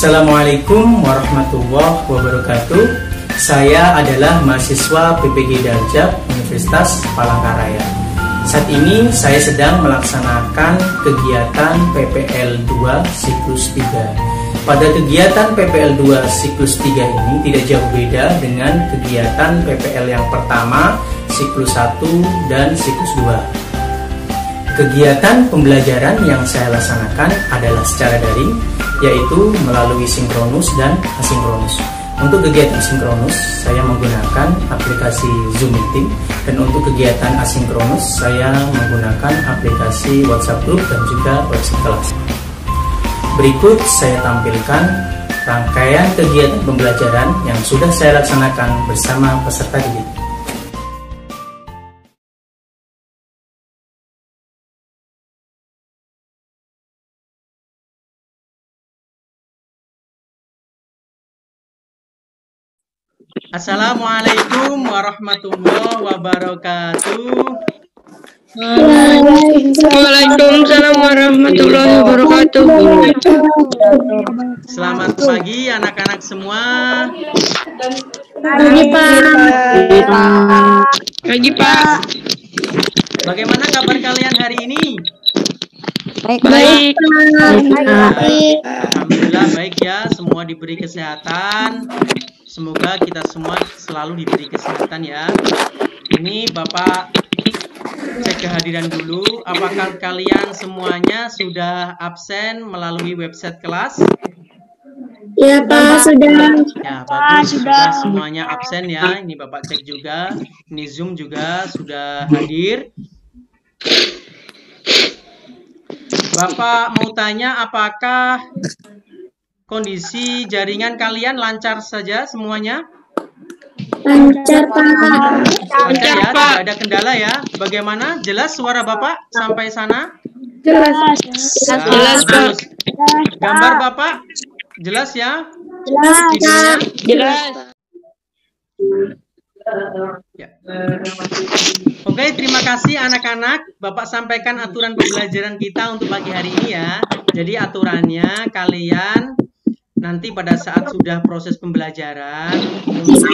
Assalamualaikum warahmatullahi wabarakatuh. Saya adalah mahasiswa PPG Darjab Universitas Palangkaraya. Saat ini saya sedang melaksanakan kegiatan PPL 2 siklus 3. Pada kegiatan PPL 2 siklus 3 ini tidak jauh beda dengan kegiatan PPL yang pertama, siklus 1 dan siklus 2. Kegiatan pembelajaran yang saya laksanakan adalah secara daring, yaitu melalui sinkronus dan asinkronus. Untuk kegiatan sinkronus, saya menggunakan aplikasi Zoom Meeting, dan untuk kegiatan asinkronus, saya menggunakan aplikasi WhatsApp Group dan juga website kelas. Berikut saya tampilkan rangkaian kegiatan pembelajaran yang sudah saya laksanakan bersama peserta didik. Assalamualaikum warahmatullahi wabarakatuh. Waalaikumsalam warahmatullahi wabarakatuh. Selamat pagi anak-anak semua. Pagi Pak. Pagi Pak. Bagaimana kabar kalian hari ini? Baik. Alhamdulillah baik ya, semua diberi kesehatan. Semoga kita semua selalu diberi kesehatan ya. Ini Bapak cek kehadiran dulu. Apakah kalian semuanya sudah absen melalui website kelas? Ya Pak, sudah. Ya bagus, sudah semuanya absen ya. Ini Bapak cek juga. Ini Zoom juga sudah hadir. Bapak mau tanya, apakah kondisi jaringan kalian lancar saja semuanya? Lancar Pak. Lancar ya, tidak ada kendala ya. Bagaimana? Jelas suara Bapak sampai sana? Jelas. Jelas Pak. Gambar Bapak jelas ya? Jelas. Videonya? Jelas. Ya. Oke, terima kasih anak-anak. Bapak sampaikan aturan pembelajaran kita untuk pagi hari ini ya. Jadi aturannya kalian nanti pada saat sudah proses pembelajaran untuk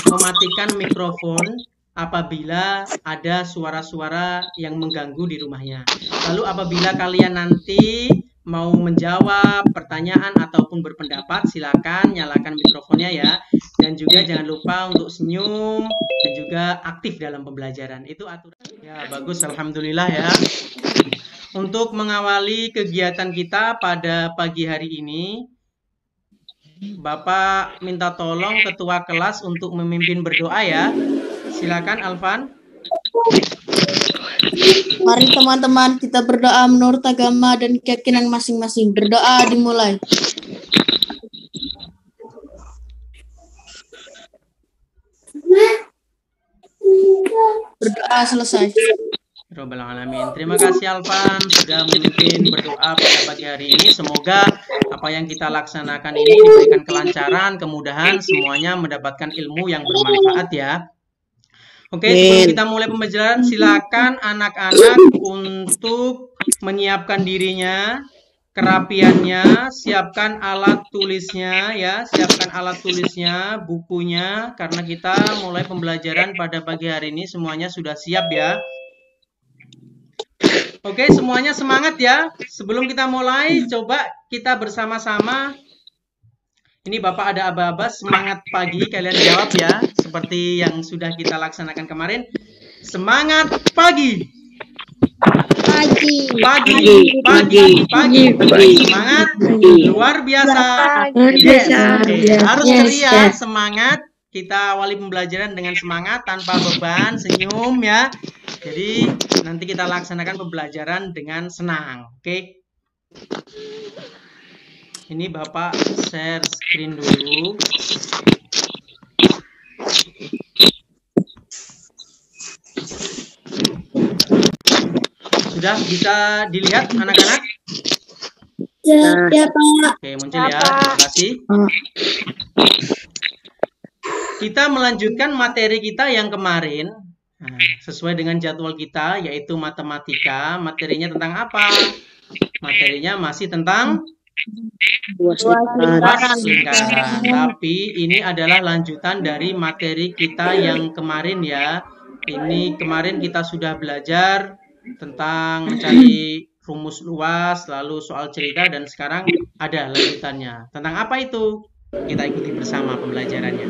mematikan mikrofon apabila ada suara-suara yang mengganggu di rumahnya. Lalu apabila kalian nanti mau menjawab pertanyaan ataupun berpendapat, silakan nyalakan mikrofonnya ya. Dan juga jangan lupa untuk senyum dan juga aktif dalam pembelajaran. Itu aturan. Ya, bagus, alhamdulillah ya. Untuk mengawali kegiatan kita pada pagi hari ini, Bapak minta tolong ketua kelas untuk memimpin berdoa ya. Silakan Alvan. Mari teman-teman kita berdoa menurut agama dan keyakinan masing-masing. Berdoa dimulai. Berdoa selesai. Robbal alamin. Terima kasih Alvan sudah memimpin berdoa pada pagi hari ini. Semoga apa yang kita laksanakan ini diberikan kelancaran, kemudahan, semuanya mendapatkan ilmu yang bermanfaat ya. Oke, sebelum kita mulai pembelajaran, silakan anak-anak untuk menyiapkan dirinya, kerapiannya, siapkan alat tulisnya ya, siapkan alat tulisnya, bukunya, karena kita mulai pembelajaran pada pagi hari ini semuanya sudah siap ya. Oke, semuanya semangat ya. Sebelum kita mulai, coba kita bersama-sama. Ini Bapak ada aba-aba, semangat pagi, kalian jawab ya. Seperti yang sudah kita laksanakan kemarin. Semangat pagi. Pagi. Semangat. Luar biasa. Yes. Oke, harus ceria, semangat. Kita awali pembelajaran dengan semangat, tanpa beban, senyum ya. Jadi nanti kita laksanakan pembelajaran dengan senang, oke? Ini Bapak share screen dulu. Sudah bisa dilihat anak-anak? Ya Pak. Oke, muncul ya. Terima kasih. Kita melanjutkan materi kita yang kemarin. Nah, sesuai dengan jadwal kita, yaitu matematika. Materinya tentang apa? Materinya masih tentang Buas lingkaran. Tapi ini adalah lanjutan dari materi kita yang kemarin ya. Ini kemarin kita sudah belajar tentang mencari rumus luas, lalu soal cerita, dan sekarang ada lanjutannya. Tentang apa itu? Kita ikuti bersama pembelajarannya.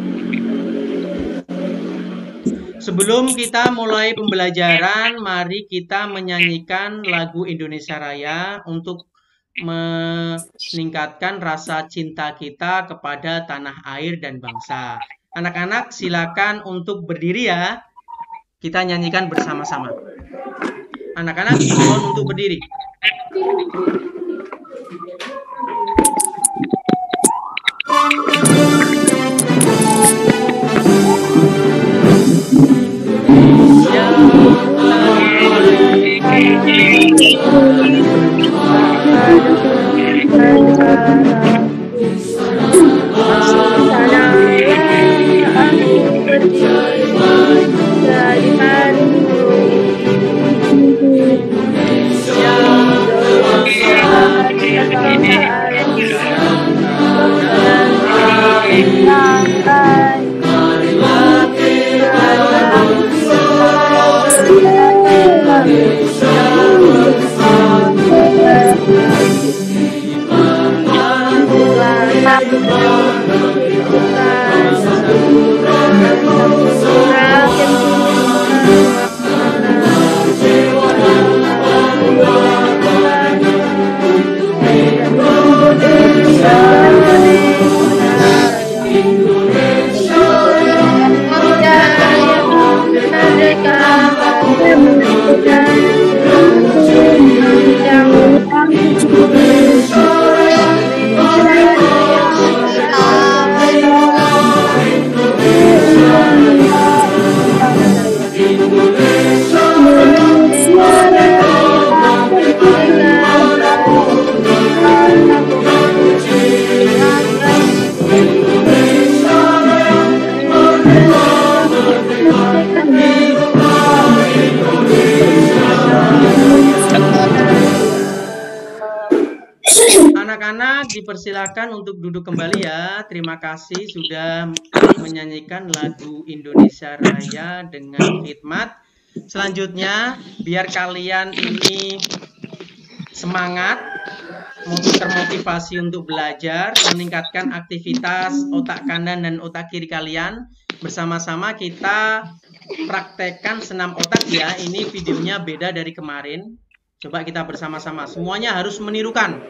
Sebelum kita mulai pembelajaran, mari kita menyanyikan lagu Indonesia Raya untuk meningkatkan rasa cinta kita kepada tanah air dan bangsa. Anak-anak silakan untuk berdiri ya. Kita nyanyikan bersama-sama. Anak-anak mohon untuk berdiri. Anak-anak dipersilakan untuk duduk kembali ya. Terima kasih sudah menyanyikan lagu Indonesia Raya dengan khidmat. Selanjutnya, biar kalian ini semangat, termotivasi untuk belajar, meningkatkan aktivitas otak kanan dan otak kiri kalian. Bersama-sama kita praktekkan senam otak ya. Ini videonya beda dari kemarin. Coba kita bersama-sama. Semuanya harus menirukan.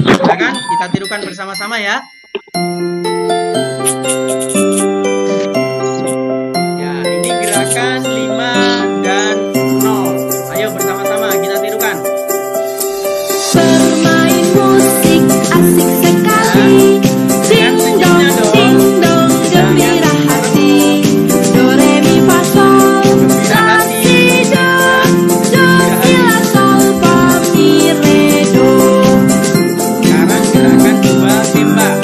Silakan kita tirukan bersama-sama ya. Ya, ini gerakan 5 dan 0. Ayo bersama-sama kita tirukan. Bermain musik asik sekali. Ding dong gembira hati. Do re mi fa sol la si do. Do si la sol fa mi re do. Sekarang gerakan 2 tembak.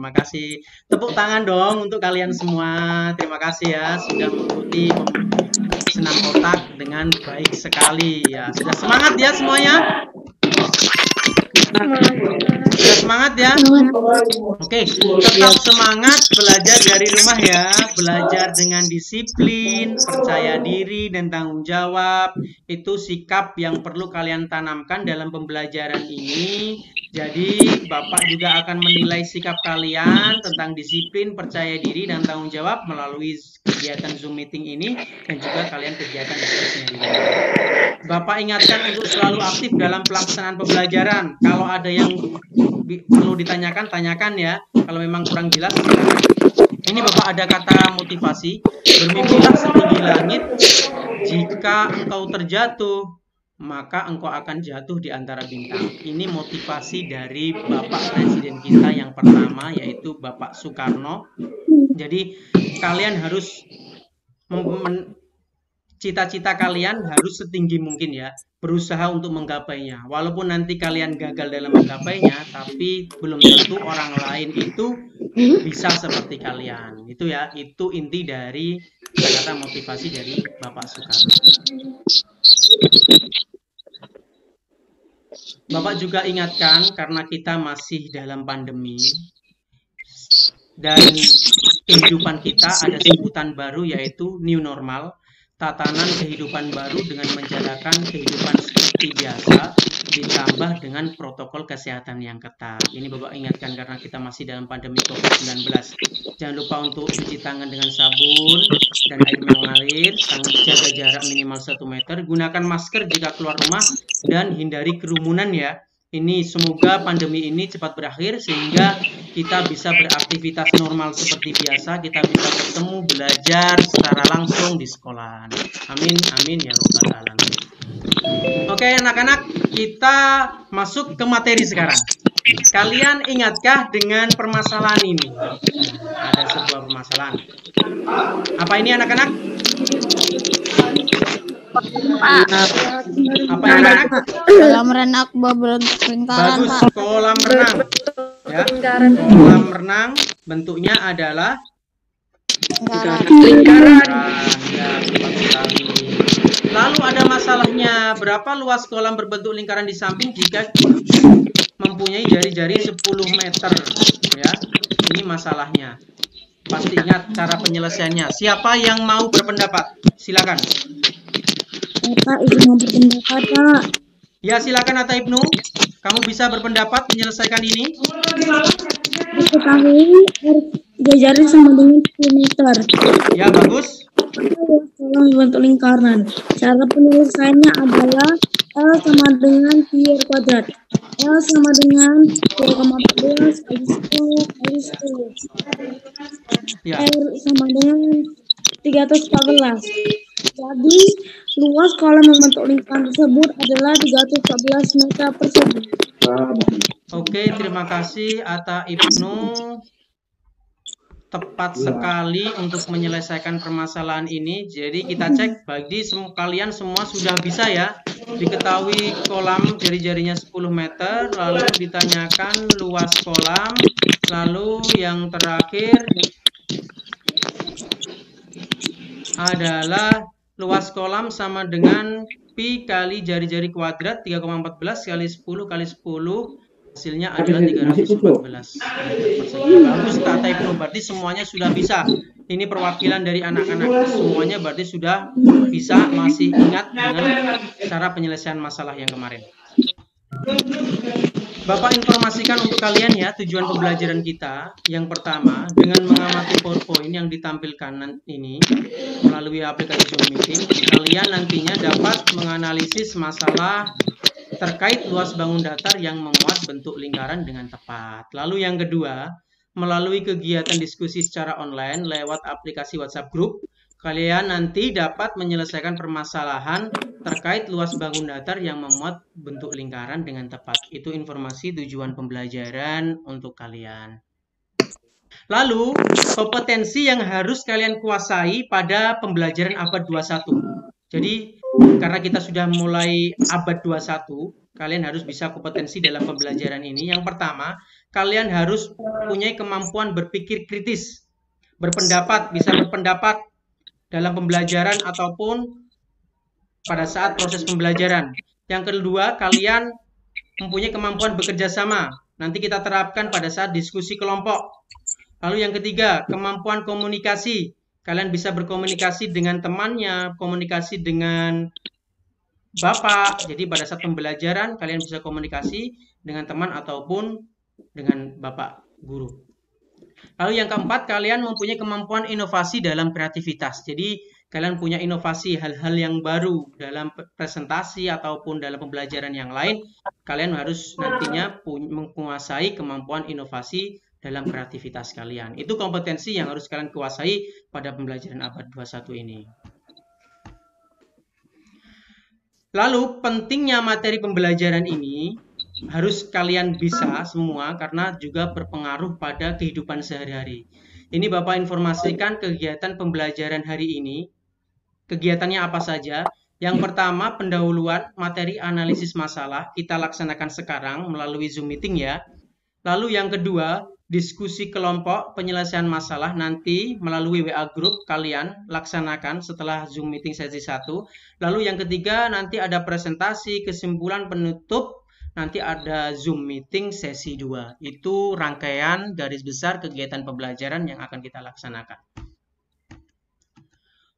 terima kasih. Tepuk tangan dong untuk kalian semua. Terima kasih ya sudah mengikuti senam otak dengan baik sekali ya. Sudah semangat ya semuanya? Sudah semangat ya? Oke, tetap semangat belajar dari rumah ya. Belajar dengan disiplin, percaya diri, dan tanggung jawab. Itu sikap yang perlu kalian tanamkan dalam pembelajaran ini. Jadi, Bapak juga akan menilai sikap kalian tentang disiplin, percaya diri, dan tanggung jawab melalui kegiatan Zoom meeting ini dan juga kalian kegiatan diskusinya di rumah. Bapak ingatkan untuk selalu aktif dalam pelaksanaan pembelajaran. Kalau ada yang perlu ditanyakan, tanyakan ya. Kalau memang kurang jelas, ini Bapak ada kata motivasi. Bermimpilah setinggi langit. Jika engkau terjatuh, maka engkau akan jatuh di antara bintang. Ini motivasi dari Bapak Presiden kita yang pertama, yaitu Bapak Soekarno. Jadi kalian harus cita-cita kalian harus setinggi mungkin ya, berusaha untuk menggapainya. Walaupun nanti kalian gagal dalam menggapainya, tapi belum tentu orang lain itu bisa seperti kalian. Itu ya, itu inti dari kata-kata motivasi dari Bapak Soekarno. Bapak juga ingatkan karena kita masih dalam pandemi dan kehidupan kita ada sebutan baru yaitu new normal. Tatanan kehidupan baru dengan menjalankan kehidupan seperti biasa ditambah dengan protokol kesehatan yang ketat. Ini Bapak ingatkan karena kita masih dalam pandemi COVID-19. Jangan lupa untuk cuci tangan dengan sabun dan air mengalir, jaga jarak minimal 1 meter, gunakan masker jika keluar rumah dan hindari kerumunan ya. Ini semoga pandemi ini cepat berakhir sehingga kita bisa beraktivitas normal seperti biasa, kita bisa bertemu, belajar secara langsung di sekolah. Amin, amin ya robbal alamin. Oke anak-anak, kita masuk ke materi sekarang. Kalian ingatkah dengan permasalahan ini? Ada sebuah permasalahan. Apa ini anak-anak? Apa yang anak? Kolam renang berbentuk lingkaran, Bagus, Pak. kolam renang. Ya, kolam renang bentuknya adalah lingkaran. Ya, tepat sekali. Lalu ada masalahnya, berapa luas kolam berbentuk lingkaran di samping jika mempunyai jari-jari 10 meter? Ya, ini masalahnya. Pasti ingat cara penyelesaiannya. Siapa yang mau berpendapat? Silakan. Pak, izin mau berpendapat, Pak. Ya, silakan Atta Ibnu. Kamu bisa berpendapat menyelesaikan ini? Diketahui jari sama dengan 10 meter. Ya, bagus. Kolam berbentuk lingkaran. Cara penyelesaiannya adalah L sama dengan pi kuadrat. L sama dengan 2,14 kali 10 kali 10. Ya. R sama dengan 314. Jadi, luas kolam membentuk lingkaran tersebut adalah 314 meter persegi. Oke, terima kasih Atta Ibnu. Tepat sekali untuk menyelesaikan permasalahan ini. Jadi kita cek bagi kalian semua sudah bisa ya. Diketahui kolam jari-jarinya 10 meter, lalu ditanyakan luas kolam, lalu yang terakhir adalah luas kolam sama dengan pi kali jari-jari kuadrat 3,14 kali 10 kali 10, hasilnya adalah 314. Bagus Kak Taibnu, berarti semuanya sudah bisa. Ini perwakilan dari anak-anak, semuanya berarti sudah bisa, masih ingat dengan cara penyelesaian masalah yang kemarin. Bapak informasikan untuk kalian ya tujuan pembelajaran kita. Yang pertama, dengan mengamati PowerPoint yang ditampilkan ini melalui aplikasi Zoom Meeting, kalian nantinya dapat menganalisis masalah terkait luas bangun datar yang memuat bentuk lingkaran dengan tepat. Lalu yang kedua, melalui kegiatan diskusi secara online lewat aplikasi WhatsApp Group, kalian nanti dapat menyelesaikan permasalahan terkait luas bangun datar yang memuat bentuk lingkaran dengan tepat. Itu informasi tujuan pembelajaran untuk kalian. Lalu, kompetensi yang harus kalian kuasai pada pembelajaran abad 21. Jadi, karena kita sudah mulai abad 21, kalian harus bisa kompetensi dalam pembelajaran ini. Yang pertama, kalian harus punya kemampuan berpikir kritis, berpendapat, bisa berpendapat dalam pembelajaran ataupun pada saat proses pembelajaran. Yang kedua, kalian mempunyai kemampuan bekerja sama. Nanti kita terapkan pada saat diskusi kelompok. Lalu yang ketiga, kemampuan komunikasi. Kalian bisa berkomunikasi dengan temannya, komunikasi dengan Bapak. Jadi pada saat pembelajaran, kalian bisa komunikasi dengan teman ataupun dengan Bapak guru. Lalu yang keempat, kalian mempunyai kemampuan inovasi dalam kreativitas. Jadi kalian punya inovasi hal-hal yang baru dalam presentasi ataupun dalam pembelajaran yang lain. Kalian harus nantinya menguasai kemampuan inovasi dalam kreativitas kalian. Itu kompetensi yang harus kalian kuasai pada pembelajaran abad 21 ini. Lalu pentingnya materi pembelajaran ini harus kalian bisa semua karena juga berpengaruh pada kehidupan sehari-hari. Ini Bapak informasikan kegiatan pembelajaran hari ini. Kegiatannya apa saja? Yang pertama, pendahuluan materi analisis masalah kita laksanakan sekarang melalui Zoom meeting ya. Lalu yang kedua, diskusi kelompok penyelesaian masalah nanti melalui WA group kalian laksanakan setelah Zoom meeting sesi 1. Lalu yang ketiga, nanti ada presentasi kesimpulan penutup, nanti ada Zoom meeting sesi 2. Itu rangkaian garis besar kegiatan pembelajaran yang akan kita laksanakan.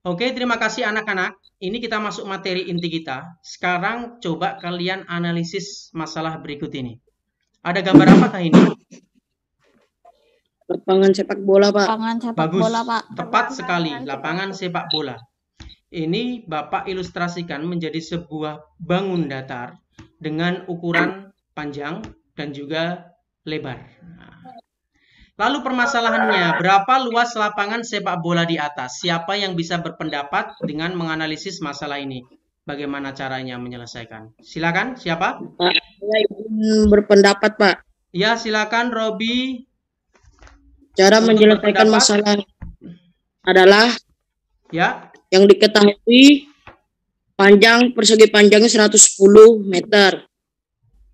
Oke, terima kasih anak-anak. Ini kita masuk materi inti kita. Sekarang coba kalian analisis masalah berikut ini. Ada gambar apakah ini? Lapangan sepak bola, Pak. Lapangan sepak Bagus, bola, Pak. tepat sekali, lapangan sepak bola. Ini Bapak ilustrasikan menjadi sebuah bangun datar dengan ukuran panjang dan juga lebar. Lalu permasalahannya, berapa luas lapangan sepak bola di atas? Siapa yang bisa berpendapat dengan menganalisis masalah ini? Bagaimana caranya menyelesaikan? Silakan, siapa? Pak, saya ingin berpendapat, Pak. Ya, silakan Robi. Cara Untuk menyelesaikan berpendapat. masalah adalah Ya, yang diketahui panjang persegi panjangnya 110 meter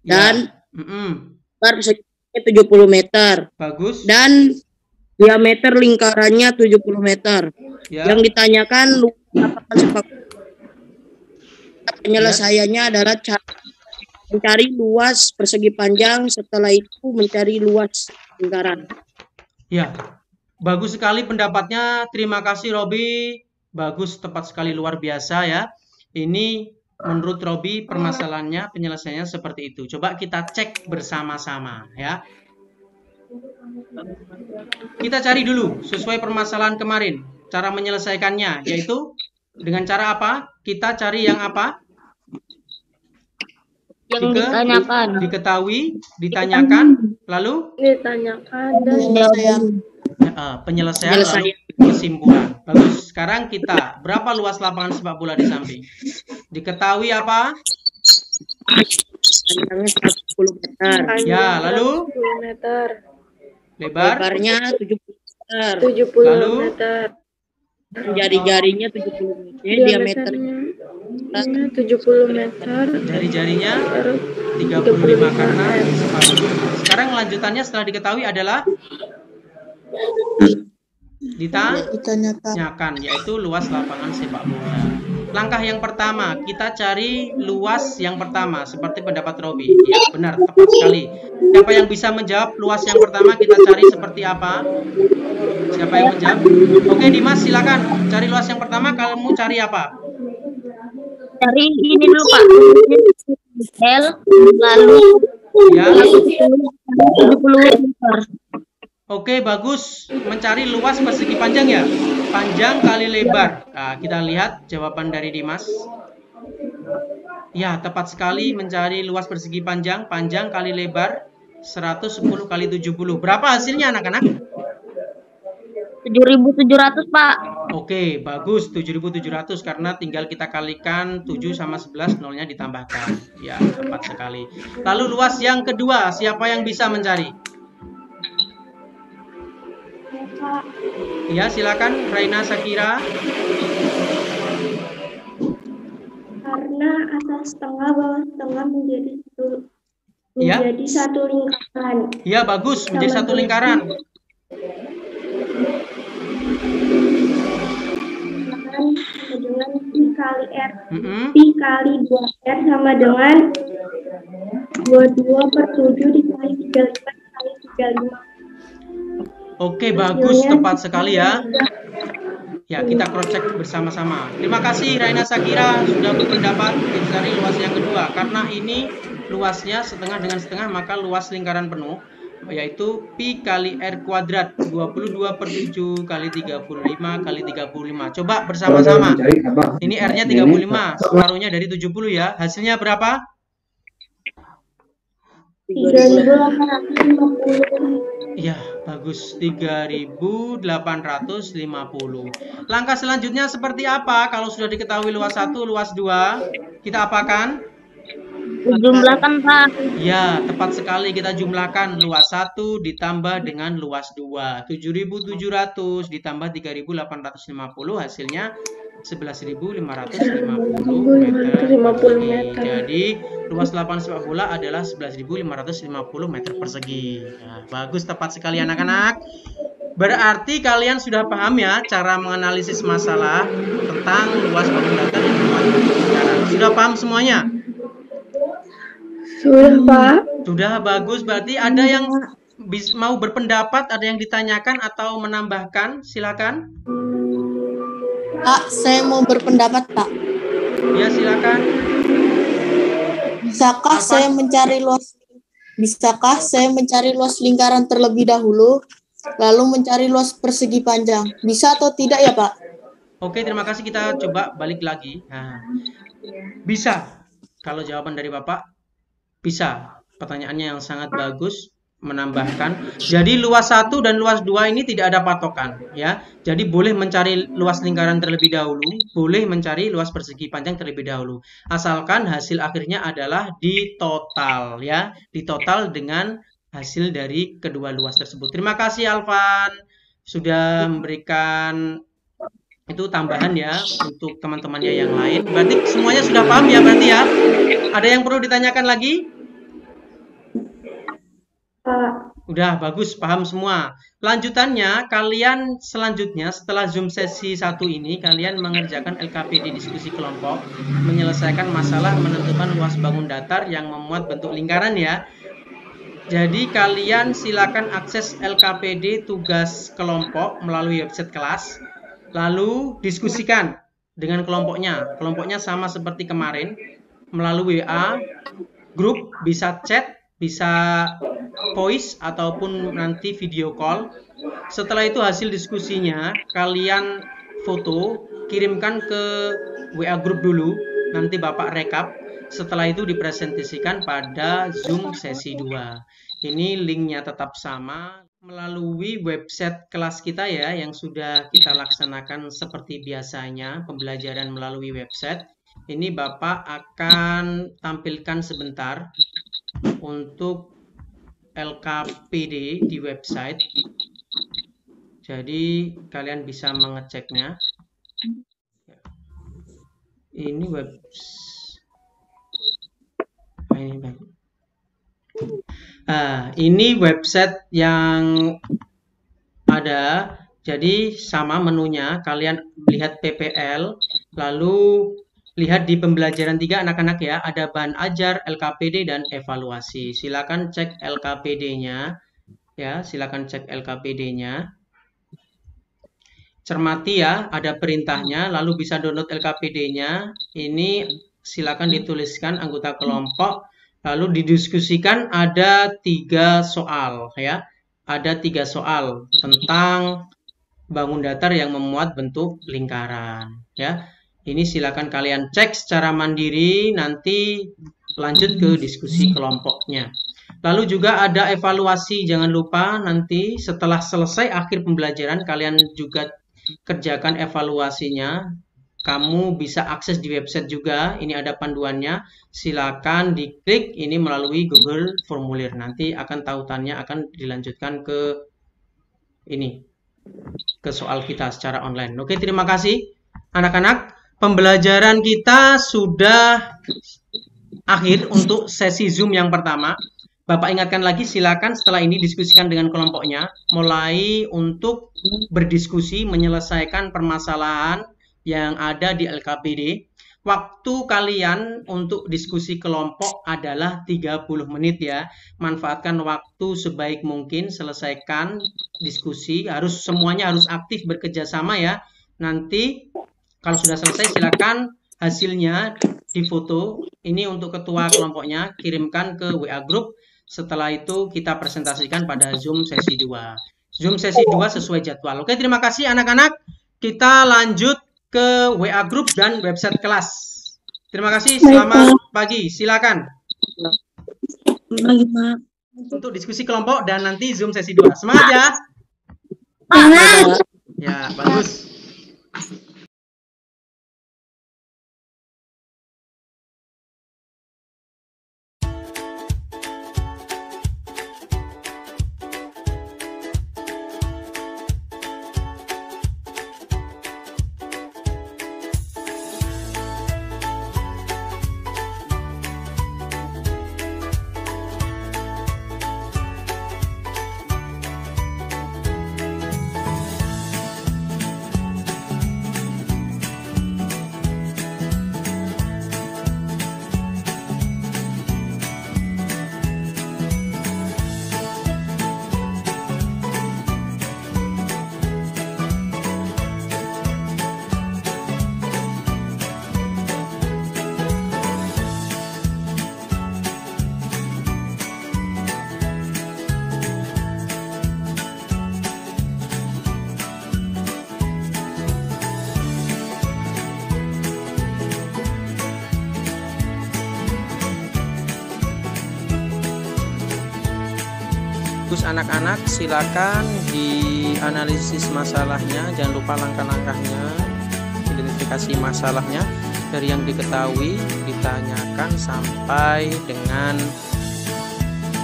dan lebar persegi 70 meter bagus. dan diameter lingkarannya 70 meter. Ya, Yang ditanyakan luas lapangan sepak bola. Penyelesaiannya adalah cara mencari luas persegi panjang, setelah itu mencari luas lingkaran. ya. Bagus sekali pendapatnya. Terima kasih Robi. Bagus, tepat sekali, luar biasa ya. Ini menurut Robi permasalahannya, penyelesaiannya seperti itu. Coba kita cek bersama-sama ya. Kita cari dulu sesuai permasalahan kemarin cara menyelesaikannya, yaitu dengan cara apa? Kita cari yang apa? Yang ditanyakan. Diketahui, ditanyakan, lalu Ditanyakan dan penyelesaian lalu kesimpulan. Bagus. Sekarang kita, berapa luas lapangan sepak bola di samping? Diketahui apa? Panjangnya 110 meter. Ya, lalu 10 meter. lebar, Lebarnya 70 meter. 70 Lalu? meter. Jari-jarinya 70 meter. Diameternya 70 meter. jari-jarinya 35 karena separuh. Sekarang lanjutannya setelah diketahui adalah ditanyakan, yaitu luas lapangan sepak bola. Langkah yang pertama, kita cari luas yang pertama, seperti pendapat Robi. Ya, benar, tepat sekali. Siapa yang bisa menjawab luas yang pertama, kita cari seperti apa? Siapa yang menjawab? Oke, Dimas, silakan. Cari luas yang pertama, kamu cari apa? Dari ini dulu Pak. L lalu Ya. 70 meter. Oke, bagus. Mencari luas persegi panjang ya? Panjang kali lebar. Nah, kita lihat jawaban dari Dimas. Ya, tepat sekali, mencari luas persegi panjang. Panjang kali lebar 110 kali 70. Berapa hasilnya anak-anak? 7.700 Pak. Oke, bagus. 7.700 karena tinggal kita kalikan 7 sama 11, nolnya ditambahkan. Ya, tepat sekali. Lalu luas yang kedua, siapa yang bisa mencari? Ya, silakan Raina Sakira. Karena atas setengah bawah setengah menjadi 10. Ya, menjadi satu lingkaran. ya bagus, menjadi satu lingkaran. Sama dengan pi kali R. Mm-mm. Pi kali 2R sama dengan 22 per 7 dikali 35 dikali 35. Oke, bagus, tepat sekali ya. Ya, kita cross check bersama-sama. Terima kasih Raina Sakira sudah berpendapat mencari luas yang kedua. Karena ini luasnya setengah dengan setengah, maka luas lingkaran penuh yaitu pi kali R kuadrat 22 per 7 kali 35 kali 35. Coba bersama-sama. Ini R-nya 35, separuhnya dari 70 ya. Hasilnya berapa? 3.850. Ya, bagus. 3.850. Langkah selanjutnya seperti apa? Kalau sudah diketahui luas 1, luas 2, kita apakan? Jumlahkan, Pak. Ya, tepat sekali, kita jumlahkan luas 1 ditambah dengan luas 2. 7.700 ditambah 3.850 hasilnya 11.550 meter persegi. Jadi luas lapangan sepak bola adalah 11.550 meter persegi. Nah, bagus, tepat sekali anak-anak. Berarti kalian sudah paham ya cara menganalisis masalah tentang luas bangun datar yang muat lingkaran. Sudah paham semuanya? Sudah, Pak. Sudah, bagus. Berarti ada yang mau berpendapat, ada yang ditanyakan atau menambahkan? Silakan. Pak, saya mau berpendapat, Pak. Ya, silakan. Bisakah saya mencari luas lingkaran terlebih dahulu, lalu mencari luas persegi panjang? Bisa atau tidak ya, Pak? Oke, terima kasih. Kita coba balik lagi. Nah, bisa. Kalau jawaban dari Bapak, bisa. Pertanyaannya yang sangat bagus. Menambahkan, jadi luas 1 dan luas 2 ini tidak ada patokan ya. Jadi boleh mencari luas lingkaran terlebih dahulu, boleh mencari luas persegi panjang terlebih dahulu. Asalkan hasil akhirnya adalah ditotal ya, ditotal dengan hasil dari kedua luas tersebut. Terima kasih Alvan sudah memberikan itu tambahan ya untuk teman-temannya yang lain. Berarti semuanya sudah paham ya berarti ya. Ada yang perlu ditanyakan lagi? Udah, bagus, paham semua. Lanjutannya, kalian selanjutnya setelah Zoom sesi 1 ini, kalian mengerjakan LKPD diskusi kelompok, menyelesaikan masalah menentukan luas bangun datar yang memuat bentuk lingkaran ya. Jadi kalian silakan akses LKPD tugas kelompok melalui website kelas, lalu diskusikan dengan kelompoknya. Kelompoknya sama seperti kemarin, melalui WA, grup, bisa chat, bisa voice ataupun nanti video call. Setelah itu hasil diskusinya kalian foto, kirimkan ke WA grup dulu, nanti Bapak rekap. Setelah itu dipresentasikan pada Zoom sesi 2. Ini linknya tetap sama melalui website kelas kita ya, yang sudah kita laksanakan seperti biasanya pembelajaran melalui website. Ini Bapak akan tampilkan sebentar untuk LKPD di website. Jadi kalian bisa mengeceknya. Ini ini website yang ada. Jadi sama menunya, kalian lihat PPL, lalu lihat di pembelajaran 3 anak-anak ya, ada bahan ajar, LKPD, dan evaluasi. Silakan cek LKPD-nya. Ya, silakan cek LKPD-nya. Cermati ya, ada perintahnya, lalu bisa download LKPD-nya. Ini silakan dituliskan anggota kelompok, lalu didiskusikan. Ada 3 soal ya. Ada 3 soal tentang bangun datar yang memuat bentuk lingkaran ya. Ini silakan kalian cek secara mandiri, nanti lanjut ke diskusi kelompoknya. Lalu juga ada evaluasi, jangan lupa nanti setelah selesai akhir pembelajaran kalian juga kerjakan evaluasinya. Kamu bisa akses di website juga, ini ada panduannya. Silakan diklik ini melalui Google Formulir. Nanti akan tautannya akan dilanjutkan ke ini, ke soal kita secara online. Oke, terima kasih anak-anak. Pembelajaran kita sudah akhir untuk sesi Zoom yang pertama. Bapak ingatkan lagi, silakan setelah ini diskusikan dengan kelompoknya, mulai untuk berdiskusi menyelesaikan permasalahan yang ada di LKPD. Waktu kalian untuk diskusi kelompok adalah 30 menit ya. Manfaatkan waktu sebaik mungkin, selesaikan diskusi, semuanya harus aktif bekerja sama ya. Nanti kalau sudah selesai silakan hasilnya difoto. Ini untuk ketua kelompoknya, kirimkan ke WA group. Setelah itu kita presentasikan pada Zoom sesi 2. Zoom sesi 2 sesuai jadwal. Oke, terima kasih anak-anak. Kita lanjut ke WA group dan website kelas. Terima kasih, selamat pagi. Silakan. Pagi, Pak. Untuk diskusi kelompok dan nanti Zoom sesi 2. Semangat ya. Semangat. Ya, bagus. Anak-anak silakan dianalisis masalahnya, jangan lupa langkah-langkahnya, identifikasi masalahnya dari yang diketahui, ditanyakan sampai dengan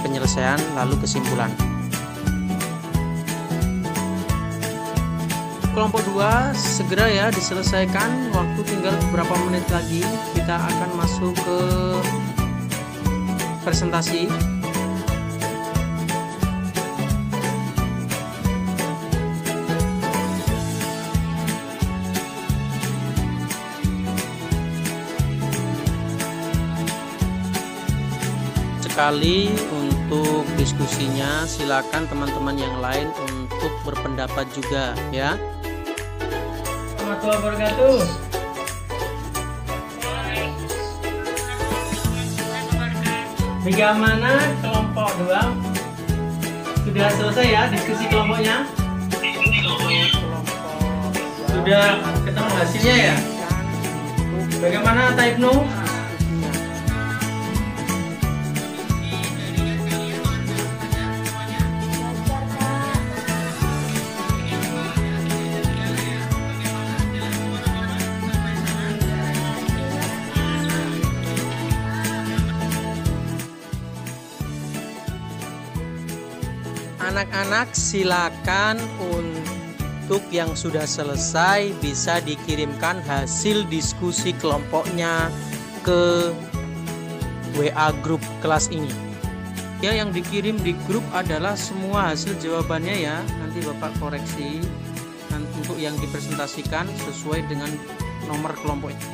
penyelesaian lalu kesimpulan. Kelompok 2 segera ya diselesaikan, waktu tinggal beberapa menit lagi kita akan masuk ke presentasi. Sekali untuk diskusinya, silakan teman-teman yang lain untuk berpendapat juga ya. Warahmatullahi wabarakatuh. Bagaimana kelompok 2? Sudah selesai ya diskusi kelompoknya? Sudah ketemu hasilnya ya? Bagaimana Kak Ibnu? Anak-anak silakan untuk yang sudah selesai bisa dikirimkan hasil diskusi kelompoknya ke WA grup kelas ini. Ya, yang dikirim di grup adalah semua hasil jawabannya ya. Nanti Bapak koreksi untuk yang dipresentasikan sesuai dengan nomor kelompoknya.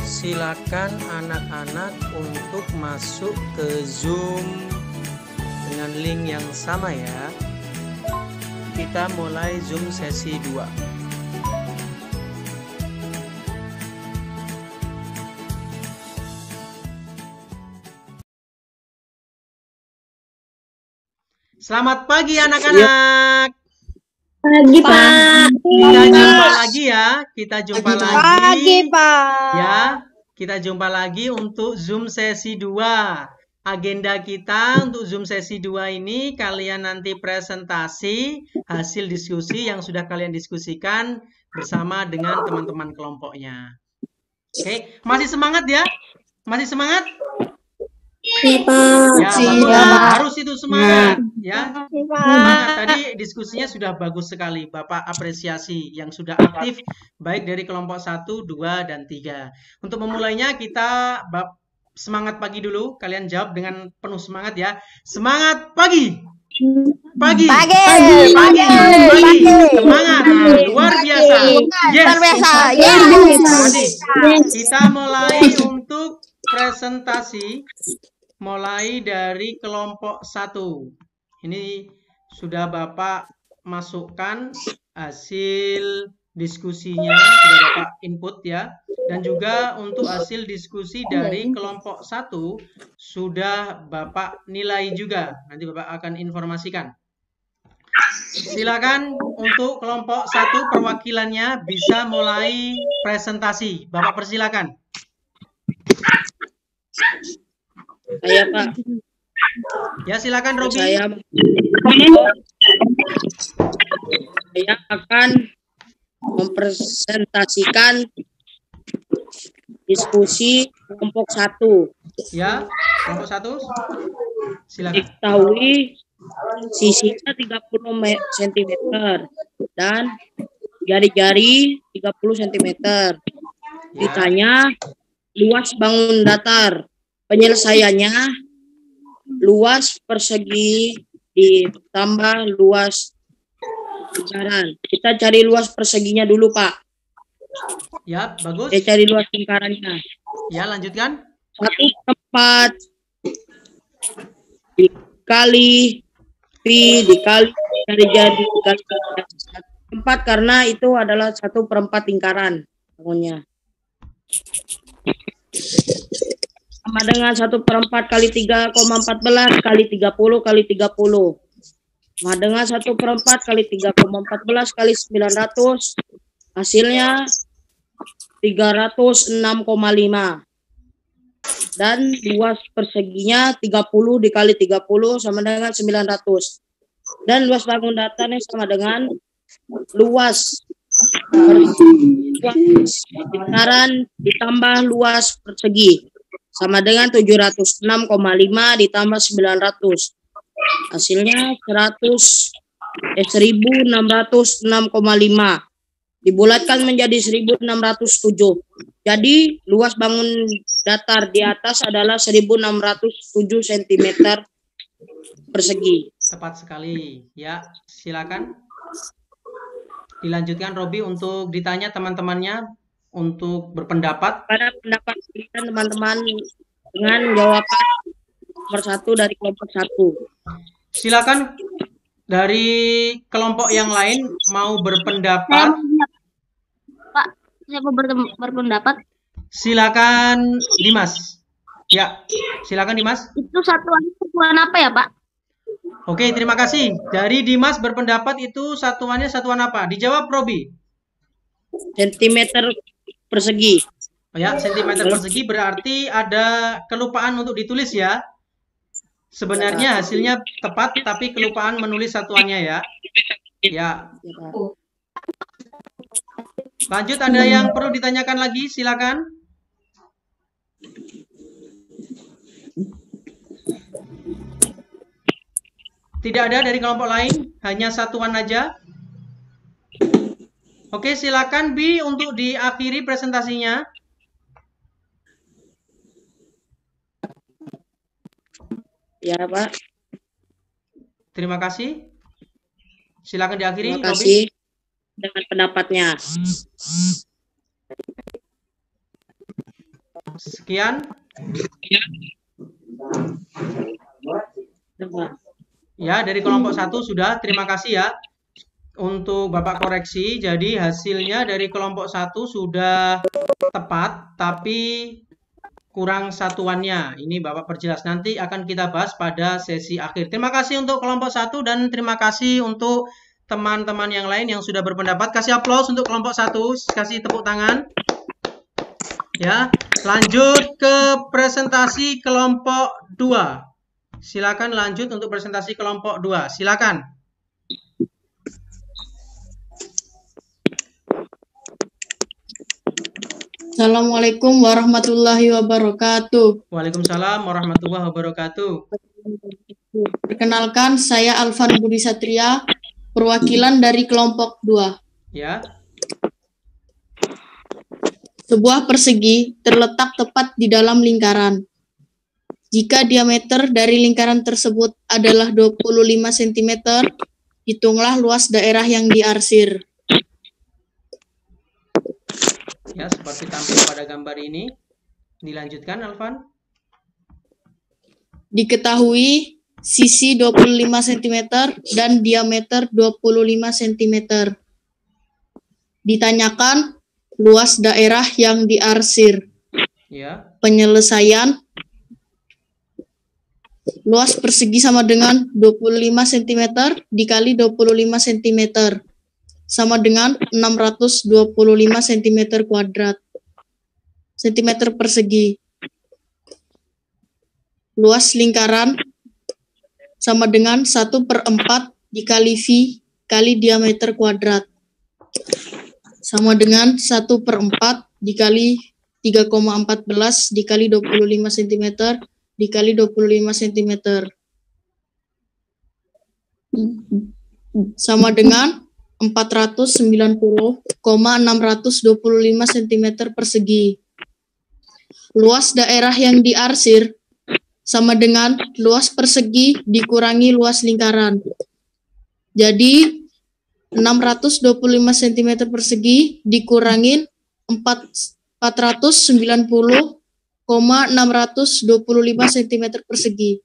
Silakan anak-anak untuk masuk ke Zoom dengan link yang sama ya. Kita mulai Zoom sesi 2. Selamat pagi anak-anak. Pagi, Pak. Kita jumpa lagi ya. Kita jumpa lagi. Pagi, Pak. Ya, kita jumpa lagi untuk Zoom sesi 2. Agenda kita untuk Zoom sesi 2 ini, kalian nanti presentasi hasil diskusi yang sudah kalian diskusikan bersama dengan teman-teman kelompoknya. Oke, masih semangat ya? Masih semangat? Iya, Pak. Ya, bagus. Harus itu semangat ya. Semangat. Tadi diskusinya sudah bagus sekali. Bapak apresiasi yang sudah aktif baik dari kelompok 1, 2, dan 3. Untuk memulainya kita semangat pagi dulu. Kalian jawab dengan penuh semangat ya. Semangat pagi. Pagi. Semangat. Luar biasa. Yes. Jadi, kita mulai untuk presentasi. Mulai dari kelompok 1. Ini sudah Bapak masukkan hasil diskusinya, sudah Bapak input ya. Dan juga untuk hasil diskusi dari kelompok 1 sudah Bapak nilai juga. Nanti Bapak akan informasikan. Silakan untuk kelompok 1 perwakilannya bisa mulai presentasi. Bapak persilakan. Saya Pak. Ya silakan Robi. Saya akan mempresentasikan diskusi kelompok 1. Ya, kelompok 1. Silakan. Diketahui sisinya 30 cm dan jari-jari 30 cm. Ditanya luas bangun datar. Penyelesaiannya luas persegi ditambah luas lingkaran. Kita cari luas perseginya dulu, Pak. Ya, bagus. Kita cari luas lingkarannya. Ya, lanjutkan. 1/4 dikali pi dikali jari-jari dikali 1/4 karena itu adalah 1/4 lingkaran bangunnya. Sama dengan 1/4 kali 3,14 kali 30 kali 30. Sama dengan 1/4 kali 3,14 kali 900. Hasilnya 306,5. Dan luas perseginya 30 dikali 30 sama dengan 900. Dan luas bangun datarnya sama dengan luas lingkaran ditambah luas persegi sama dengan 706,5 ditambah 900. Hasilnya 1606,5. Dibulatkan menjadi 1607. Jadi luas bangun datar di atas adalah 1607 cm persegi. Tepat sekali. Ya, silakan. Dilanjutkan Robi untuk ditanya teman-temannya untuk berpendapat. Pada pendapat kalian teman-teman dengan jawaban nomor 1 dari kelompok 1. Silakan dari kelompok yang lain mau berpendapat. Pak, saya mau berpendapat. Silakan Dimas. Ya, silakan Dimas. Itu satuan apa ya, Pak? Oke, terima kasih. Dari Dimas berpendapat itu satuannya satuan apa? Dijawab Robi. Sentimeter persegi. Oh ya, sentimeter persegi berarti ada kelupaan untuk ditulis ya. Sebenarnya hasilnya tepat, tapi kelupaan menulis satuannya ya. Ya. Lanjut, ada yang perlu ditanyakan lagi? Silakan. Tidak ada dari kelompok lain, hanya satuan aja. Oke, silakan Bi untuk diakhiri presentasinya. Ya, Pak. Terima kasih. Silakan diakhiri. Terima kasih dengan pendapatnya. Sekian. Ya, dari kelompok 1 sudah. Terima kasih ya untuk Bapak koreksi. Jadi hasilnya dari kelompok 1 sudah tepat, tapi kurang satuannya. Ini Bapak perjelas. Nanti akan kita bahas pada sesi akhir. Terima kasih untuk kelompok 1 dan terima kasih untuk teman-teman yang lain yang sudah berpendapat. Kasih aplaus untuk kelompok 1. Kasih tepuk tangan. Ya, lanjut ke presentasi kelompok 2. Silakan lanjut untuk presentasi kelompok 2. Silakan. Assalamualaikum warahmatullahi wabarakatuh. Waalaikumsalam warahmatullahi wabarakatuh. Perkenalkan, saya Alvan Budi Satria, perwakilan dari kelompok 2. Ya. Sebuah persegi terletak tepat di dalam lingkaran. Jika diameter dari lingkaran tersebut adalah 25 cm, hitunglah luas daerah yang diarsir. Ya, seperti tampil pada gambar ini. Dilanjutkan, Alvan. Diketahui sisi 25 cm dan diameter 25 cm. Ditanyakan luas daerah yang diarsir. Ya. Penyelesaian. Luas persegi sama dengan 25 cm dikali 25 cm. Sama dengan 625 cm kuadrat. Centimeter persegi. Luas lingkaran sama dengan 1/4 dikali V kali diameter kuadrat. Sama dengan 1/4 dikali 3,14 dikali 25 cm dikali 25 cm. Sama dengan 490,625 cm persegi. Luas daerah yang diarsir sama dengan luas persegi dikurangi luas lingkaran. Jadi 625 cm persegi dikurangin 490,625 cm persegi.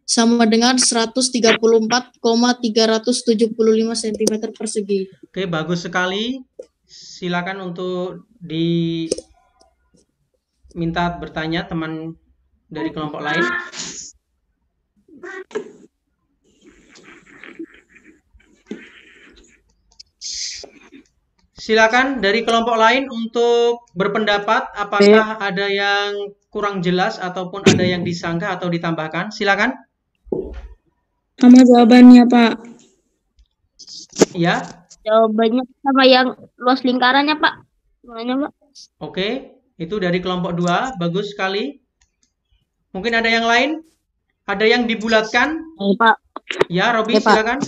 Sama dengan 134,375 cm persegi. Oke, bagus sekali. Silakan untuk diminta bertanya teman dari kelompok lain. Silakan dari kelompok lain untuk berpendapat apakah ada yang kurang jelas ataupun ada yang disanggah atau ditambahkan. Silakan. Sama jawabannya, Pak. Ya. Jawabannya sama yang luas lingkarannya, Pak. Gimana, Pak? Oke, itu dari kelompok 2. Bagus sekali. Mungkin ada yang lain? Ada yang dibulatkan? Pak. Ya, Robi, Ya, Pak. silakan.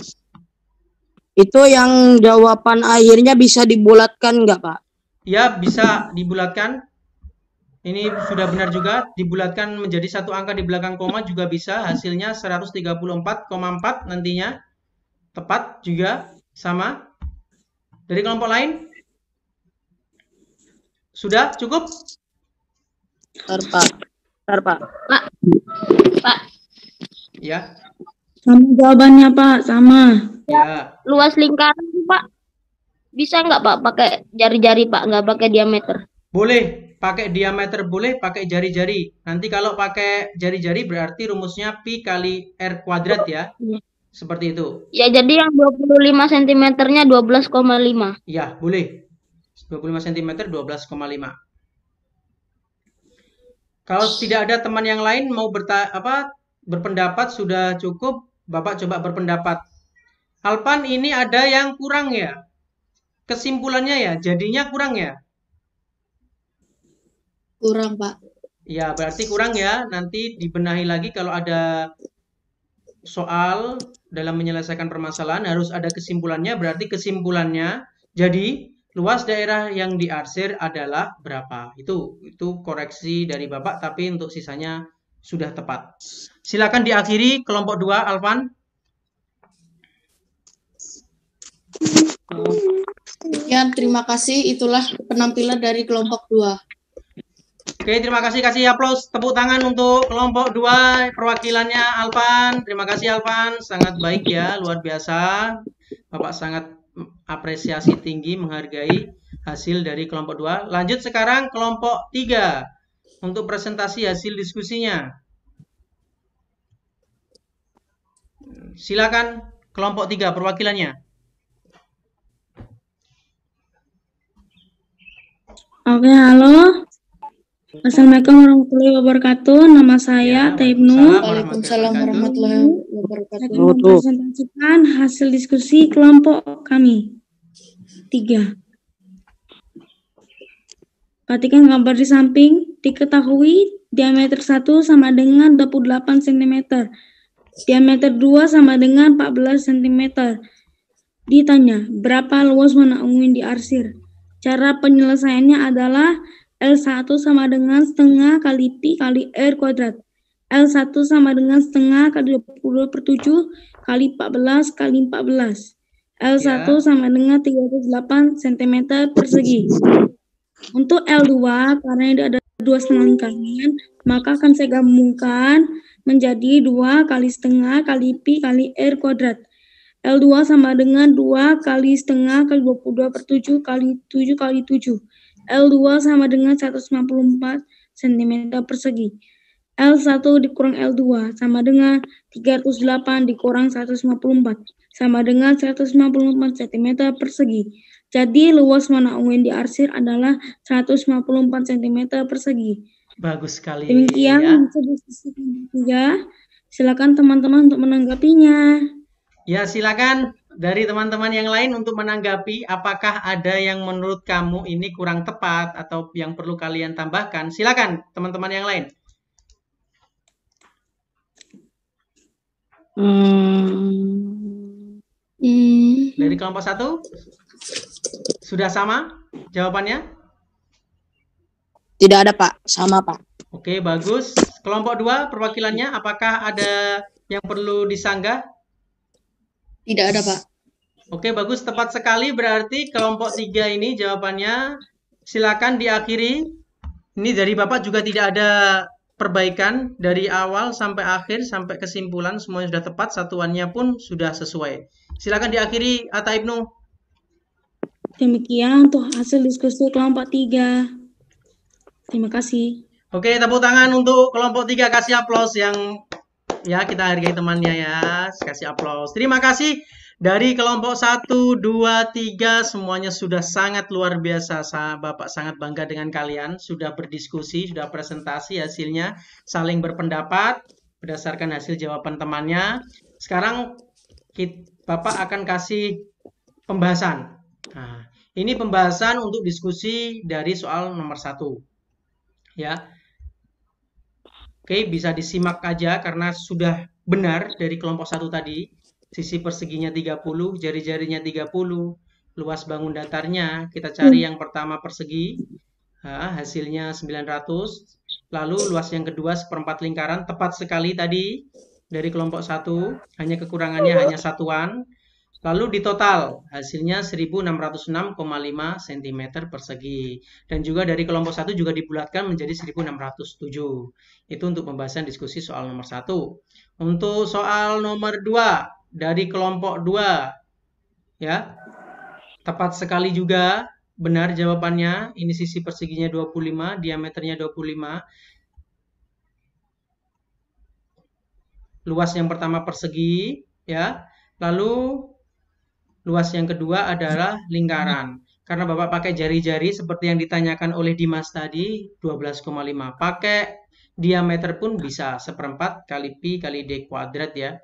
Itu yang jawaban akhirnya bisa dibulatkan nggak, Pak? Ya, bisa dibulatkan. Ini sudah benar juga. Dibulatkan menjadi satu angka di belakang koma juga bisa. Hasilnya 134,4 nantinya. Tepat juga. Sama. Dari kelompok lain? Sudah cukup? Bentar, Pak. Pak, Ya. Sama jawabannya, Pak. Sama. Ya. luas lingkaran, Pak. Bisa nggak, Pak, pakai jari-jari, Pak, nggak pakai diameter? Boleh. Pakai diameter boleh, pakai jari-jari. Nanti kalau pakai jari-jari berarti rumusnya Pi kali R kuadrat ya. Iya. Seperti itu. Ya, jadi yang 25 cm-nya 12,5. Ya, boleh. 25 cm 12,5. Kalau tidak ada teman yang lain mau berpendapat sudah cukup, Bapak coba berpendapat. Alpan, ini ada yang kurang ya? Kesimpulannya ya, jadinya kurang ya? Kurang, Pak. Ya, berarti kurang ya. Nanti dibenahi lagi kalau ada soal dalam menyelesaikan permasalahan harus ada kesimpulannya. Berarti kesimpulannya jadi luas daerah yang diarsir adalah berapa? Itu koreksi dari Bapak, tapi untuk sisanya sudah tepat. Silakan diakhiri kelompok 2, Alvan. Sekian, terima kasih. Itulah penampilan dari kelompok 2. Oke, terima kasih. Kasih aplaus, tepuk tangan untuk kelompok 2 perwakilannya Alvan. Terima kasih Alvan, sangat baik ya, luar biasa. Bapak sangat apresiasi tinggi, menghargai hasil dari kelompok 2. Lanjut sekarang kelompok 3 untuk presentasi hasil diskusinya. Silakan kelompok 3 perwakilannya. Oke, halo. Assalamualaikum warahmatullahi wabarakatuh. Nama saya Taibnu. Waalaikumsalam warahmatullahi wabarakatuh. Saya akan mempresentasikan hasil diskusi kelompok kami. 3. Perhatikan gambar di samping. Diketahui diameter 1 sama dengan 28 cm. Diameter 2 sama dengan 14 cm. Ditanya, berapa luas warna ungu yang diarsir? Cara penyelesaiannya adalah L1 sama dengan setengah kali Pi kali R kuadrat. L1 sama dengan setengah kali 22/7 kali 14 kali 14. L1 Ya. sama dengan 308 cm persegi. Untuk L2, karena ini ada 2,5 lingkaran, maka akan saya gabungkan menjadi 2 kali setengah kali pi kali r kuadrat. L2 sama dengan 2 kali setengah kali 22/7 kali 7 kali 7. L2 sama dengan 154 cm persegi. L1 dikurang L2 sama dengan 308 dikurang 154 sama dengan 154 cm persegi. Jadi luas warna ungu yang diarsir adalah 154 cm persegi. Bagus sekali. Demikian Ya. bisa diskusi ketiga. Silakan teman-teman untuk menanggapinya. Ya, silakan dari teman-teman yang lain untuk menanggapi apakah ada yang menurut kamu ini kurang tepat atau yang perlu kalian tambahkan. Silakan teman-teman yang lain. Dari kelompok 1 sudah sama jawabannya? Tidak ada, Pak. Sama, Pak. Oke, bagus. Kelompok 2 perwakilannya apakah ada yang perlu disanggah? Tidak ada, Pak. Oke, bagus. Tepat sekali. Berarti kelompok 3 ini jawabannya. Silakan diakhiri. Ini dari Bapak juga tidak ada perbaikan. Dari awal sampai akhir, sampai kesimpulan, semuanya sudah tepat. Satuannya pun sudah sesuai. Silakan diakhiri, Atta Ibnu. Demikian untuk hasil diskusi kelompok 3. Terima kasih. Oke, tepuk tangan untuk kelompok 3. Kasih aplaus yang ya kita hargai temannya ya. Kasih aplaus. Terima kasih. Dari kelompok 1, 2, 3 semuanya sudah sangat luar biasa. Bapak sangat bangga dengan kalian. Sudah berdiskusi, sudah presentasi hasilnya. Saling berpendapat berdasarkan hasil jawaban temannya. Sekarang Bapak akan kasih pembahasan. Nah, ini pembahasan untuk diskusi dari soal nomor 1. Ya. Oke, bisa disimak aja karena sudah benar dari kelompok 1 tadi. Sisi perseginya 30, jari-jarinya 30, luas bangun datarnya. Kita cari yang pertama persegi, hasilnya 900. Lalu luas yang kedua seperempat lingkaran, tepat sekali tadi dari kelompok 1, hanya kekurangannya hanya satuan. Lalu di total hasilnya 1606,5 cm persegi. Dan juga dari kelompok 1 juga dibulatkan menjadi 1607. Itu untuk pembahasan diskusi soal nomor 1. Untuk soal nomor 2 dari kelompok 2 ya. Tepat sekali juga, benar jawabannya. Ini sisi perseginya 25, diameternya 25. Luas yang pertama persegi ya. Lalu luas yang kedua adalah lingkaran. Karena Bapak pakai jari-jari seperti yang ditanyakan oleh Dimas tadi, 12,5. Pakai diameter pun bisa, seperempat kali pi kali d kuadrat ya.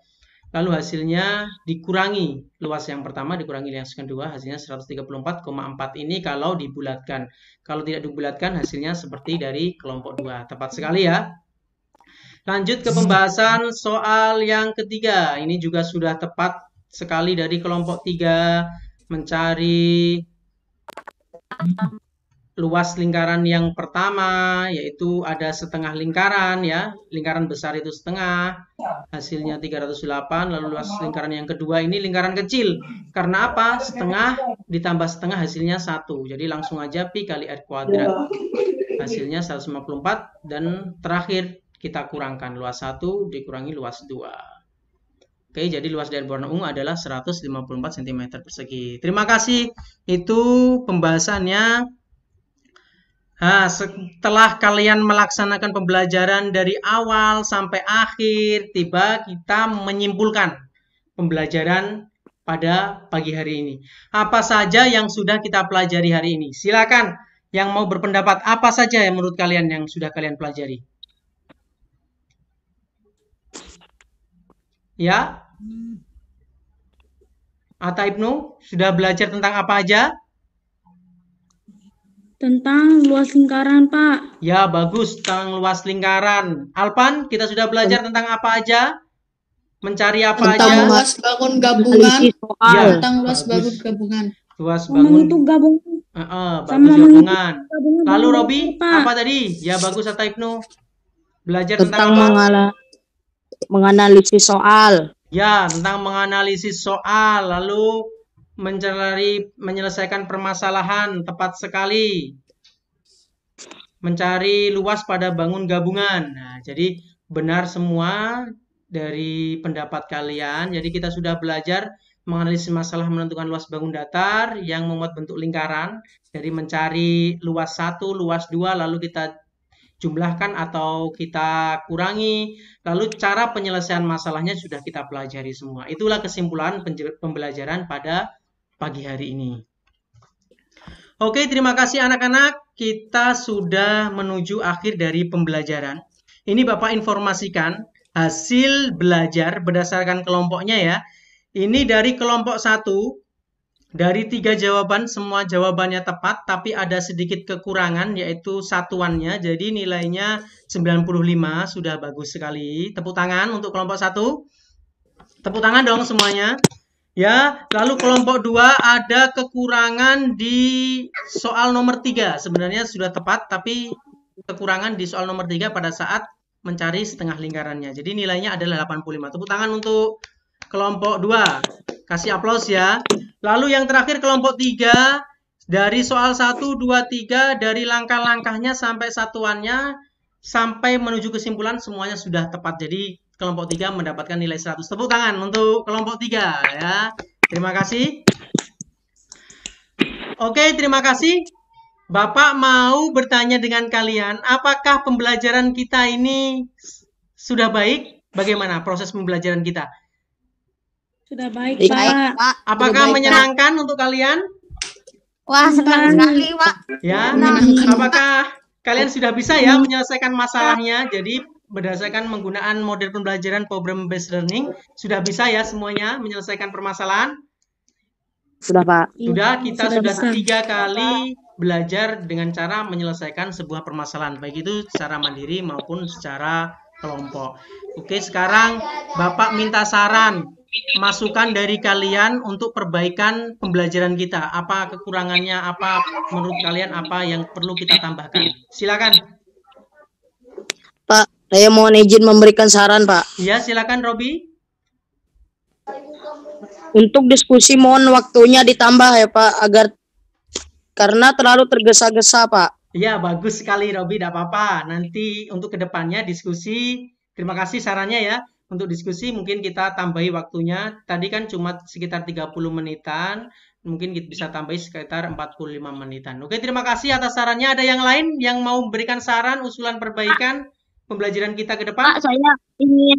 Lalu hasilnya dikurangi. Luas yang pertama dikurangi yang kedua, hasilnya 134,4 ini kalau dibulatkan. Kalau tidak dibulatkan hasilnya seperti dari kelompok 2. Tepat sekali ya. Lanjut ke pembahasan soal yang ketiga. Ini juga sudah tepat sekali dari kelompok 3, mencari luas lingkaran yang pertama, yaitu ada setengah lingkaran ya, lingkaran besar itu setengah, hasilnya 308, lalu luas lingkaran yang kedua ini lingkaran kecil, karena apa? Setengah ditambah setengah hasilnya 1, jadi langsung aja pi kali r kuadrat, hasilnya 154, dan terakhir kita kurangkan luas 1 dikurangi luas 2. Oke, jadi luas dari warna ungu adalah 154 cm persegi. Terima kasih, itu pembahasannya. Nah, setelah kalian melaksanakan pembelajaran dari awal sampai akhir, tiba kita menyimpulkan pembelajaran pada pagi hari ini. Apa saja yang sudah kita pelajari hari ini? Silakan yang mau berpendapat, apa saja yang menurut kalian yang sudah kalian pelajari? Ya? Atta Ibnu, sudah belajar tentang apa aja? Tentang luas lingkaran, Pak. Ya, bagus. Tentang luas lingkaran. Alpan, kita sudah belajar tentang apa aja? Mencari apa Tentang aja? luas bangun gabungan. Ya, Tentang luas bagus. bangun gabungan. Luas bangun. Menghitung gabungan. Bagus Sama gabungan. gabungan, Lalu Robi, Pak. apa tadi? Ya, bagus Atta Ibnu. Belajar Tentang tentang apa? menganalisis soal. Ya, tentang menganalisis soal, lalu menyelesaikan permasalahan tepat sekali. Mencari luas pada bangun gabungan. Nah, jadi benar semua dari pendapat kalian. Jadi kita sudah belajar menganalisis masalah menentukan luas bangun datar yang memuat bentuk lingkaran. Dari mencari luas 1, luas 2, lalu kita jumlahkan atau kita kurangi. Lalu cara penyelesaian masalahnya sudah kita pelajari semua. Itulah kesimpulan pembelajaran pada pagi hari ini. Oke, terima kasih anak-anak. Kita sudah menuju akhir dari pembelajaran. Ini Bapak informasikan hasil belajar berdasarkan kelompoknya ya. Ini dari kelompok 1. Dari 3 jawaban, semua jawabannya tepat, tapi ada sedikit kekurangan, yaitu satuannya. Jadi nilainya 95, sudah bagus sekali. Tepuk tangan untuk kelompok 1. Tepuk tangan dong semuanya. Ya, lalu kelompok 2 ada kekurangan di soal nomor 3. Sebenarnya sudah tepat, tapi kekurangan di soal nomor 3 pada saat mencari setengah lingkarannya. Jadi nilainya adalah 85. Tepuk tangan untuk kelompok 2. Kasih aplaus ya. Lalu yang terakhir kelompok 3. Dari soal 1, 2, 3, dari langkah-langkahnya sampai satuannya, sampai menuju kesimpulan semuanya sudah tepat. Jadi kelompok 3 mendapatkan nilai 100. Tepuk tangan untuk kelompok 3 ya. Terima kasih. Oke, terima kasih. Bapak mau bertanya dengan kalian, apakah pembelajaran kita ini sudah baik? Bagaimana proses pembelajaran kita? Sudah baik, Baik, Pak. Pak. Apakah Sudah baik, menyenangkan untuk kalian? Wah, senang sekali, Pak. Ya, apakah kalian sudah bisa ya menyelesaikan masalahnya? Jadi berdasarkan menggunakan model pembelajaran problem based learning, sudah bisa ya semuanya menyelesaikan permasalahan? Sudah, Pak. Sudah, kita sudah bisa. 3 kali belajar dengan cara menyelesaikan sebuah permasalahan, baik itu secara mandiri maupun secara kelompok. Oke, sekarang Bapak minta saran, masukan dari kalian untuk perbaikan pembelajaran kita. Apa kekurangannya, apa menurut kalian, apa yang perlu kita tambahkan? Silakan. Pak, saya mohon izin memberikan saran, Pak. Ya, silakan Robi. Untuk diskusi mohon waktunya ditambah ya, Pak, agar karena terlalu tergesa-gesa, Pak. Ya, bagus sekali Robi, tidak apa-apa. Nanti untuk kedepannya diskusi, terima kasih sarannya ya. Untuk diskusi mungkin kita tambahi waktunya. Tadi kan cuma sekitar 30 menitan. Mungkin kita bisa tambahi sekitar 45 menitan. Oke, terima kasih atas sarannya. Ada yang lain yang mau memberikan saran, usulan perbaikan pembelajaran kita ke depan? Pak, saya ingin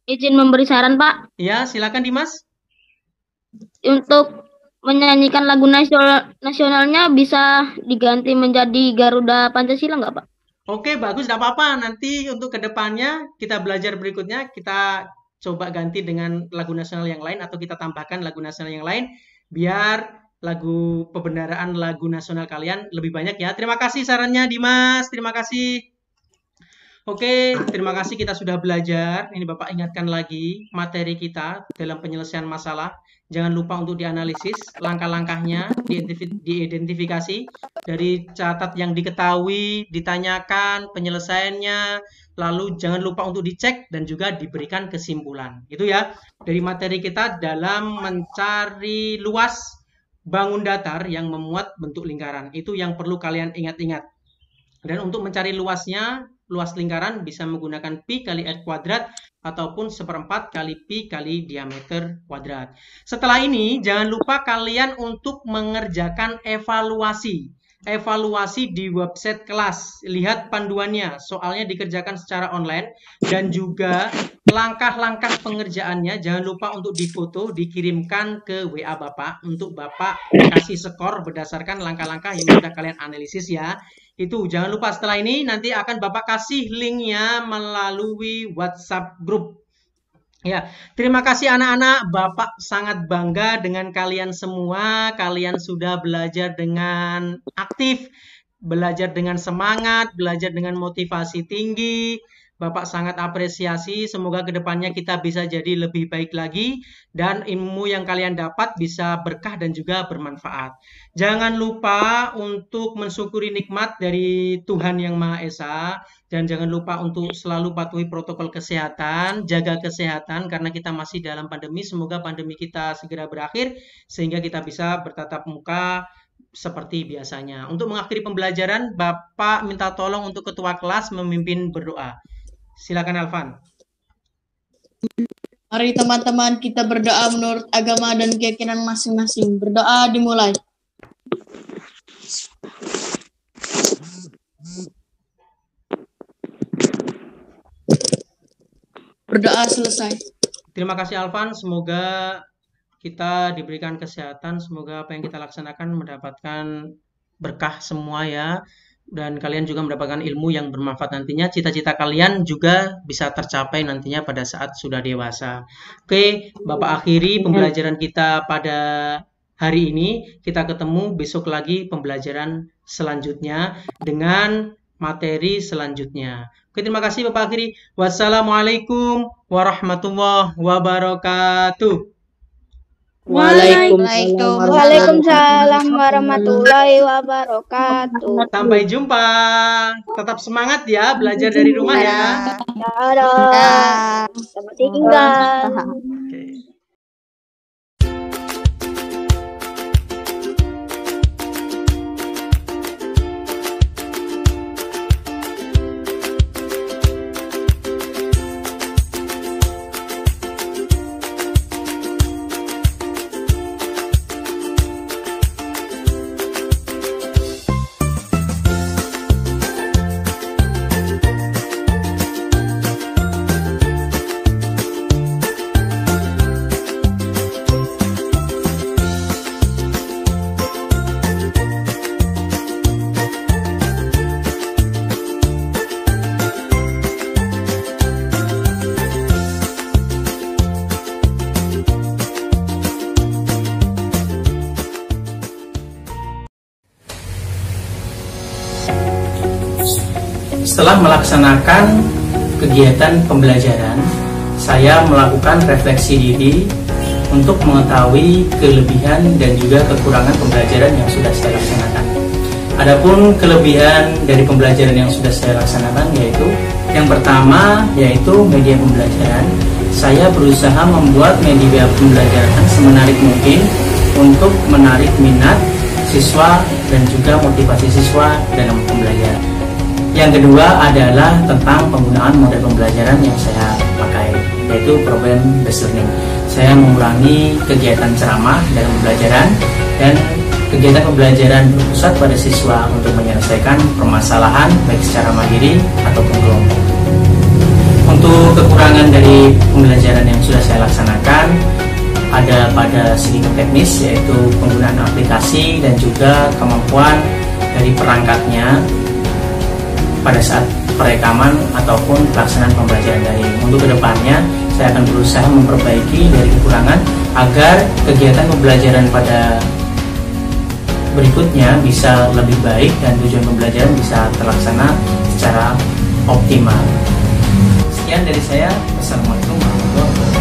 izin memberi saran, Pak, Ya, silakan Dimas. untuk menyanyikan lagu nasionalnya bisa diganti menjadi Garuda Pancasila nggak, Pak? Oke, bagus, tidak apa-apa. Nanti untuk kedepannya kita belajar berikutnya, kita coba ganti dengan lagu nasional yang lain atau kita tambahkan lagu nasional yang lain, biar lagu pembendaraan lagu nasional kalian lebih banyak ya. Terima kasih sarannya Dimas, terima kasih. Oke, terima kasih kita sudah belajar. Ini Bapak ingatkan lagi materi kita dalam penyelesaian masalah. Jangan lupa untuk dianalisis langkah-langkahnya, diidentifikasi dari catat yang diketahui, ditanyakan penyelesaiannya, lalu jangan lupa untuk dicek dan juga diberikan kesimpulan. Itu ya dari materi kita dalam mencari luas bangun datar yang memuat bentuk lingkaran. Itu yang perlu kalian ingat-ingat. Dan untuk mencari luasnya, luas lingkaran bisa menggunakan pi kali r kuadrat ataupun 1/4 kali pi kali diameter kuadrat. Setelah ini, jangan lupa kalian untuk mengerjakan evaluasi. Evaluasi di website kelas. Lihat panduannya, soalnya dikerjakan secara online. Dan juga langkah-langkah pengerjaannya, jangan lupa untuk difoto, dikirimkan ke WA Bapak. Untuk Bapak kasih skor berdasarkan langkah-langkah yang sudah kalian analisis ya. Itu jangan lupa setelah ini nanti akan Bapak kasih linknya melalui WhatsApp group. Ya, terima kasih anak-anak. Bapak sangat bangga dengan kalian semua. Kalian sudah belajar dengan aktif, belajar dengan semangat, belajar dengan motivasi tinggi. Bapak sangat apresiasi. Semoga kedepannya kita bisa jadi lebih baik lagi dan ilmu yang kalian dapat bisa berkah dan juga bermanfaat. Jangan lupa untuk mensyukuri nikmat dari Tuhan Yang Maha Esa dan jangan lupa untuk selalu patuhi protokol kesehatan, jaga kesehatan karena kita masih dalam pandemi. Semoga pandemi kita segera berakhir sehingga kita bisa bertatap muka seperti biasanya. Untuk mengakhiri pembelajaran, Bapak minta tolong untuk ketua kelas memimpin berdoa. Silakan Alvan. Mari teman-teman kita berdoa menurut agama dan keyakinan masing-masing. Berdoa dimulai. Berdoa selesai. Terima kasih Alvan, semoga kita diberikan kesehatan, semoga apa yang kita laksanakan mendapatkan berkah semua ya. Dan kalian juga mendapatkan ilmu yang bermanfaat nantinya. Cita-cita kalian juga bisa tercapai nantinya pada saat sudah dewasa. Oke, Bapak akhiri pembelajaran kita pada hari ini. Kita ketemu besok lagi pembelajaran selanjutnya dengan materi selanjutnya. Oke, terima kasih Bapak akhiri. Wassalamualaikum warahmatullahi wabarakatuh. Waalaikumsalam warahmatullahi wabarakatuh. Sampai jumpa. Tetap semangat ya belajar dari rumah ya. Dadah. Selamat tinggal. Oke. Setelah melaksanakan kegiatan pembelajaran, saya melakukan refleksi diri untuk mengetahui kelebihan dan juga kekurangan pembelajaran yang sudah saya laksanakan. Adapun kelebihan dari pembelajaran yang sudah saya laksanakan yaitu yang pertama yaitu media pembelajaran. Saya berusaha membuat media pembelajaran semenarik mungkin untuk menarik minat siswa dan juga motivasi siswa dalam pembelajaran. Yang kedua adalah tentang penggunaan model pembelajaran yang saya pakai, yaitu problem based learning. Saya mengurangi kegiatan ceramah dalam pembelajaran dan kegiatan pembelajaran berpusat pada siswa untuk menyelesaikan permasalahan baik secara mandiri ataupun kelompok. Untuk kekurangan dari pembelajaran yang sudah saya laksanakan ada pada segi teknis, yaitu penggunaan aplikasi dan juga kemampuan dari perangkatnya pada saat perekaman ataupun pelaksanaan pembelajaran daring. Untuk kedepannya, saya akan berusaha memperbaiki dari kekurangan agar kegiatan pembelajaran pada berikutnya bisa lebih baik dan tujuan pembelajaran bisa terlaksana secara optimal. Sekian dari saya. Wassalamualaikum warahmatullahi wabarakatuh.